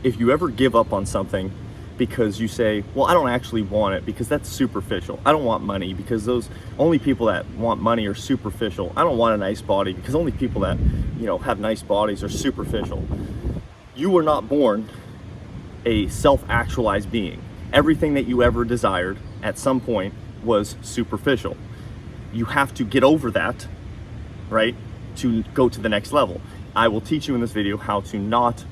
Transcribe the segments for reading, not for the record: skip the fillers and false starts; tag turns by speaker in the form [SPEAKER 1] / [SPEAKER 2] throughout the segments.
[SPEAKER 1] if you ever give up on something because you say, well, I don't actually want it because that's superficial. I don't want money because those only people that want money are superficial. I don't want a nice body because only people that, have nice bodies are superficial. You were not born a self-actualized being. Everything that you ever desired at some point was superficial. You have to get over that, right, to go to the next level. I will teach you in this video how to not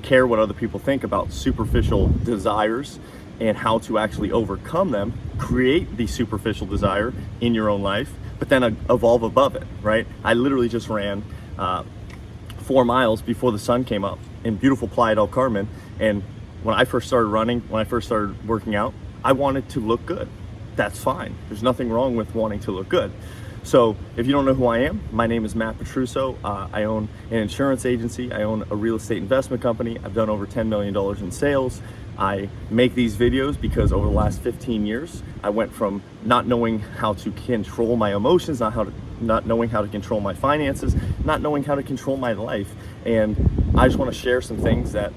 [SPEAKER 1] care what other people think about superficial desires and how to actually overcome them, create the superficial desire in your own life, but then evolve above it, right? I literally just ran 4 miles before the sun came up in beautiful Playa del Carmen. And when I first started running, when I first started working out, I wanted to look good. That's fine. There's nothing wrong with wanting to look good. So if you don't know who I am, my name is Matt Petruso. I own an insurance agency. I own a real estate investment company. I've done over $10 million in sales. I make these videos because over the last 15 years, I went from not knowing how to control my emotions, not knowing how to control my finances, not knowing how to control my life. And I just want to share some things that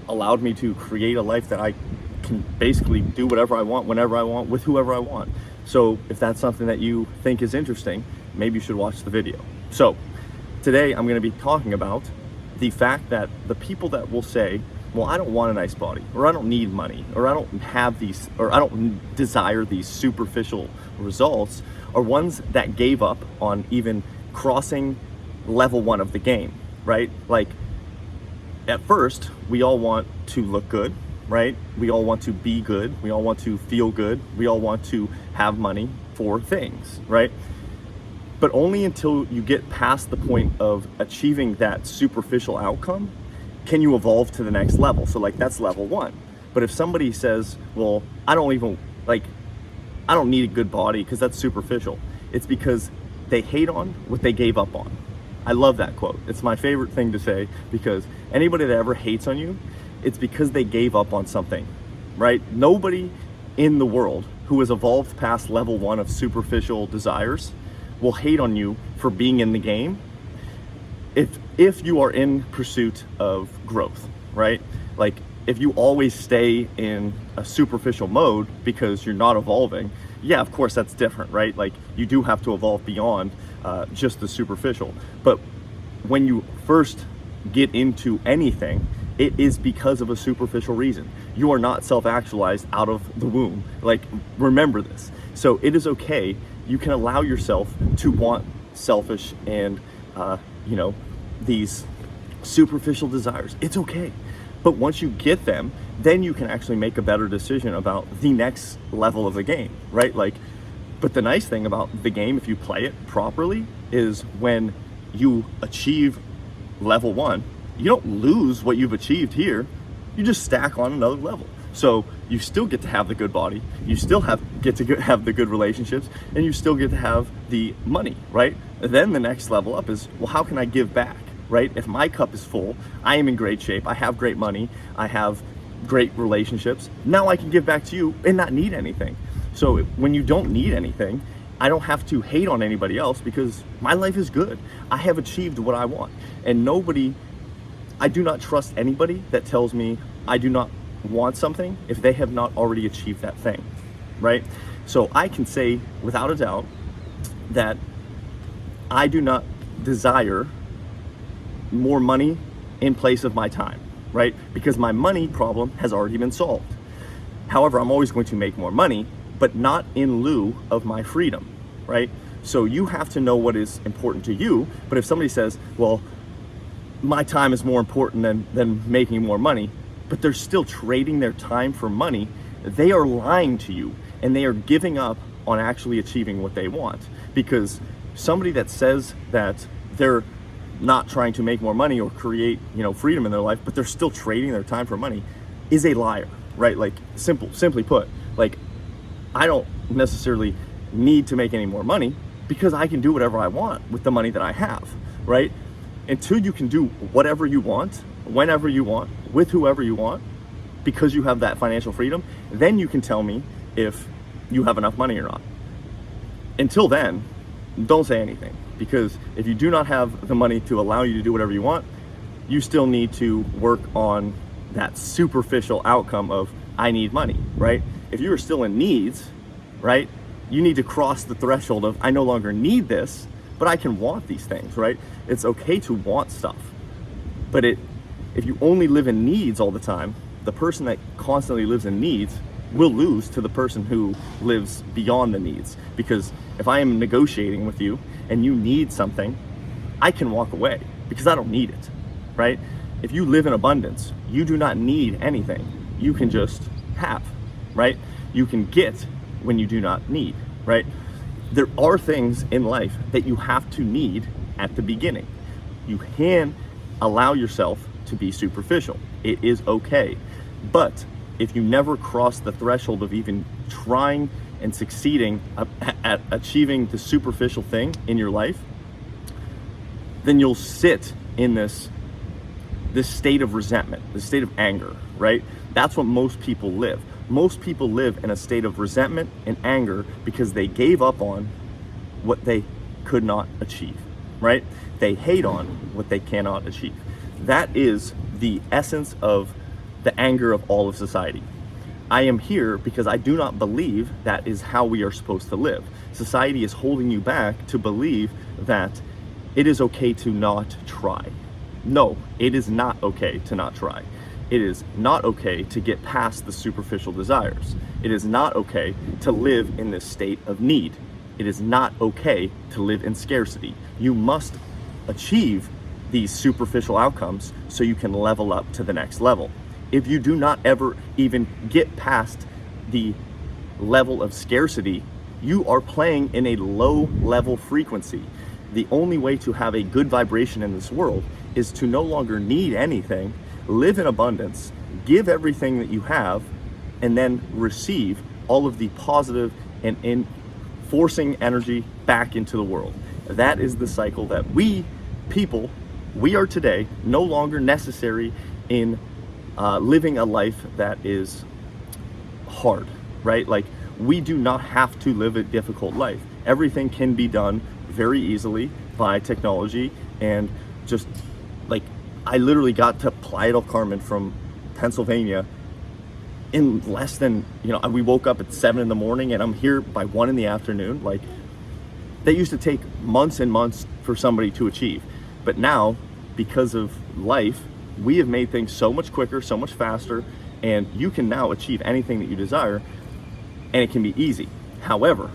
[SPEAKER 1] allowed me to create a life that I can basically do whatever I want, whenever I want, with whoever I want. So if that's something that you think is interesting, maybe you should watch the video. So today I'm going to be talking about the fact that the people that will say, well, I don't want a nice body, or I don't need money, or I don't have these, or I don't desire these superficial results, are ones that gave up on even crossing level 1 of the game, right? Like at first, we all want to look good, right? We all want to be good. We all want to feel good. We all want to have money for things, right? But only until you get past the point of achieving that superficial outcome can you evolve to the next level. So like that's level 1. But if somebody says, well, I don't need a good body because that's superficial, it's because they hate on what they gave up on. I love that quote. It's my favorite thing to say, because anybody that ever hates on you, it's because they gave up on something, right? Nobody in the world who has evolved past level 1 of superficial desires will hate on you for being in the game if you are in pursuit of growth, right? Like if you always stay in a superficial mode because you're not evolving, yeah, of course that's different, right? Like you do have to evolve beyond just the superficial. But when you first get into anything, it is because of a superficial reason. You are not self-actualized out of the womb. Like, remember this. So it is okay. You can allow yourself to want selfish and, these superficial desires. It's okay. But once you get them, then you can actually make a better decision about the next level of the game, right? But the nice thing about the game, if you play it properly, is when you achieve level 1, you don't lose what you've achieved here. You just stack on another level. So you still get to have the good body, you still get to have the good relationships, and you still get to have the money, right? And then the next level up is, well, how can I give back, right? If my cup is full, I am in great shape, I have great money, I have great relationships, now I can give back to you and not need anything. So when you don't need anything, I don't have to hate on anybody else because my life is good. I have achieved what I want. And I do not trust anybody that tells me I do not want something if they have not already achieved that thing, right? So I can say without a doubt that I do not desire more money in place of my time, right? Because my money problem has already been solved. However, I'm always going to make more money, but not in lieu of my freedom, right? So you have to know what is important to you. But if somebody says, well, my time is more important than making more money, but they're still trading their time for money, they are lying to you and they are giving up on actually achieving what they want. Because somebody that says that they're not trying to make more money or create, freedom in their life, but they're still trading their time for money is a liar, right? Like simply put, like I don't necessarily need to make any more money because I can do whatever I want with the money that I have, right? Until you can do whatever you want, whenever you want, with whoever you want, because you have that financial freedom, then you can tell me if you have enough money or not. Until then, don't say anything, because if you do not have the money to allow you to do whatever you want, you still need to work on that superficial outcome of I need money, right? If you are still in needs, right, you need to cross the threshold of I no longer need this, but I can want these things, right? It's okay to want stuff, but if you only live in needs all the time, the person that constantly lives in needs will lose to the person who lives beyond the needs. Because if I am negotiating with you and you need something, I can walk away because I don't need it, right? If you live in abundance, you do not need anything. You can just have, right? You can get when you do not need, right? There are things in life that you have to need at the beginning. You can allow yourself to be superficial. It is okay. But if you never cross the threshold of even trying and succeeding at achieving the superficial thing in your life, then you'll sit in this state of resentment, this state of anger, right? That's what most people live. Most people live in a state of resentment and anger because they gave up on what they could not achieve, right? They hate on what they cannot achieve. That is the essence of the anger of all of society. I am here because I do not believe that is how we are supposed to live. Society is holding you back to believe that it is okay to not try. No, it is not okay to not try. It is not okay to get past the superficial desires. It is not okay to live in this state of need. It is not okay to live in scarcity. You must achieve these superficial outcomes so you can level up to the next level. If you do not ever even get past the level of scarcity, you are playing in a low level frequency. The only way to have a good vibration in this world is to no longer need anything, live in abundance, give everything that you have, and then receive all of the positive and forcing energy back into the world. That is the cycle that we are today no longer necessary in living a life that is hard, right? Like, we do not have to live a difficult life. Everything can be done very easily by technology, and just like, I literally got to Playa del Carmen from Pennsylvania in less than, we woke up at 7 in the morning and I'm here by 1 in the afternoon. Like, that used to take months and months for somebody to achieve. But now, because of life, we have made things so much quicker, so much faster, and you can now achieve anything that you desire, and it can be easy. However,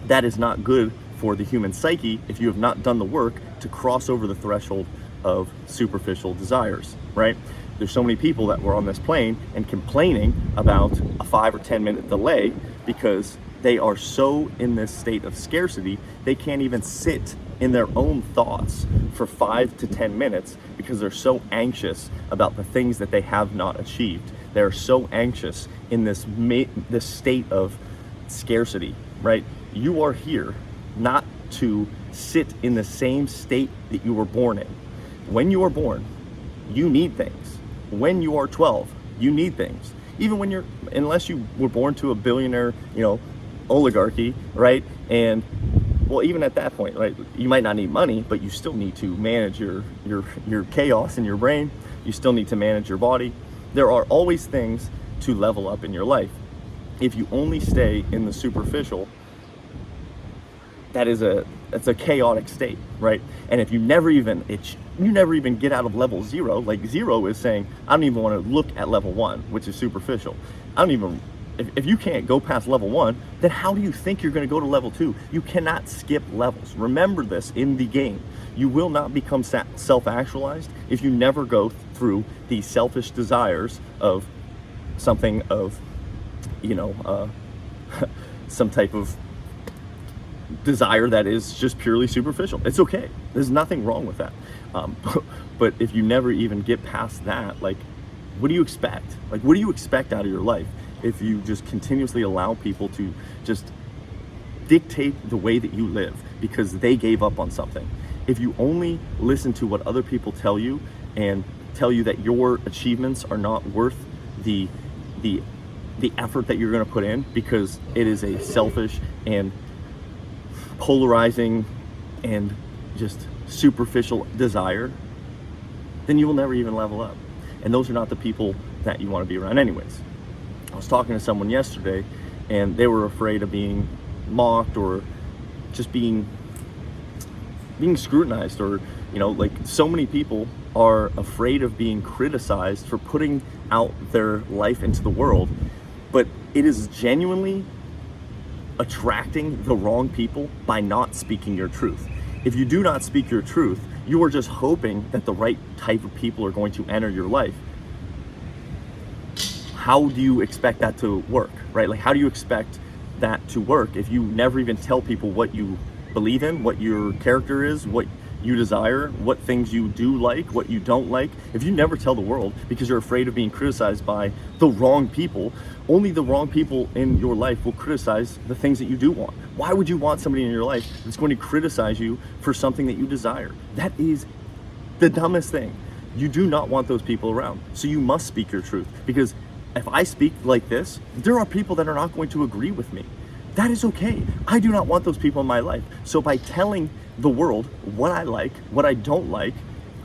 [SPEAKER 1] that is not good for the human psyche if you have not done the work to cross over the threshold of superficial desires, right? There's so many people that were on this plane and complaining about a 5 or 10 minute delay because they are so in this state of scarcity, they can't even sit in their own thoughts for 5 to 10 minutes because they're so anxious about the things that they have not achieved. They're so anxious in this state of scarcity, right? You are here not to sit in the same state that you were born in. When you are born, you need things. When you are 12, you need things. Even unless you were born to a billionaire, oligarchy, right? And well, even at that point, right, you might not need money, but you still need to manage your chaos in your brain. You still need to manage your body. There are always things to level up in your life. If you only stay in the superficial, it's a chaotic state, right? And if you never even get out of level 0, like 0 is saying, I don't even want to look at level 1, which is superficial. If you can't go past level 1, then how do you think you're going to go to level 2? You cannot skip levels. Remember this in the game. You will not become self-actualized if you never go through the selfish desires of something of, some type of desire that is just purely superficial. It's okay. There's nothing wrong with that. But if you never even get past that, like, what do you expect? Like, what do you expect out of your life if you just continuously allow people to just dictate the way that you live because they gave up on something? If you only listen to what other people tell you and tell you that your achievements are not worth the effort that you're going to put in because it is a selfish and polarizing and just superficial desire, then you will never even level up. And those are not the people that you want to be around anyways. I was talking to someone yesterday, and they were afraid of being mocked or just being scrutinized, or like so many people are afraid of being criticized for putting out their life into the world. But it is genuinely attracting the wrong people by not speaking your truth. If you do not speak your truth, you are just hoping that the right type of people are going to enter your life. How do you expect that to work, right? Like, how do you expect that to work if you never even tell people what you believe in, what your character is, what you desire, what things you do like, what you don't like? If you never tell the world because you're afraid of being criticized by the wrong people, only the wrong people in your life will criticize the things that you do want. Why would you want somebody in your life that's going to criticize you for something that you desire? That is the dumbest thing. You do not want those people around. So you must speak your truth, because if I speak like this, there are people that are not going to agree with me. That is okay. I do not want those people in my life. So by telling the world what I like, what I don't like,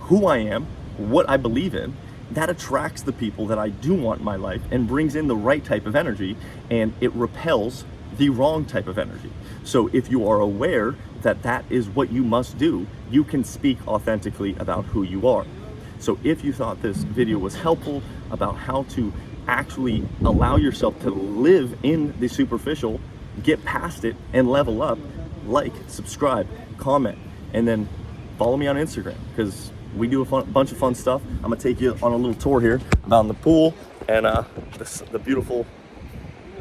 [SPEAKER 1] who I am, what I believe in, that attracts the people that I do want in my life and brings in the right type of energy, and it repels the wrong type of energy. So if you are aware that that is what you must do, you can speak authentically about who you are. So if you thought this video was helpful about how to actually allow yourself to live in the superficial, get past it, and level up, like, subscribe, comment, and then follow me on Instagram, because we do a bunch of fun stuff. I'm gonna take you on a little tour here about the pool and the beautiful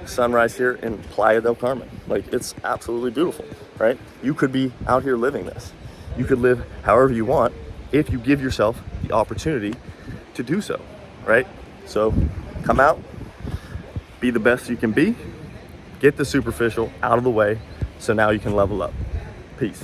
[SPEAKER 1] sunrise here in Playa del Carmen. Like, it's absolutely beautiful, right? You could be out here living this. You could live however you want if you give yourself the opportunity to do so, right? So come out, be the best you can be, get the superficial out of the way, so now you can level up. Peace.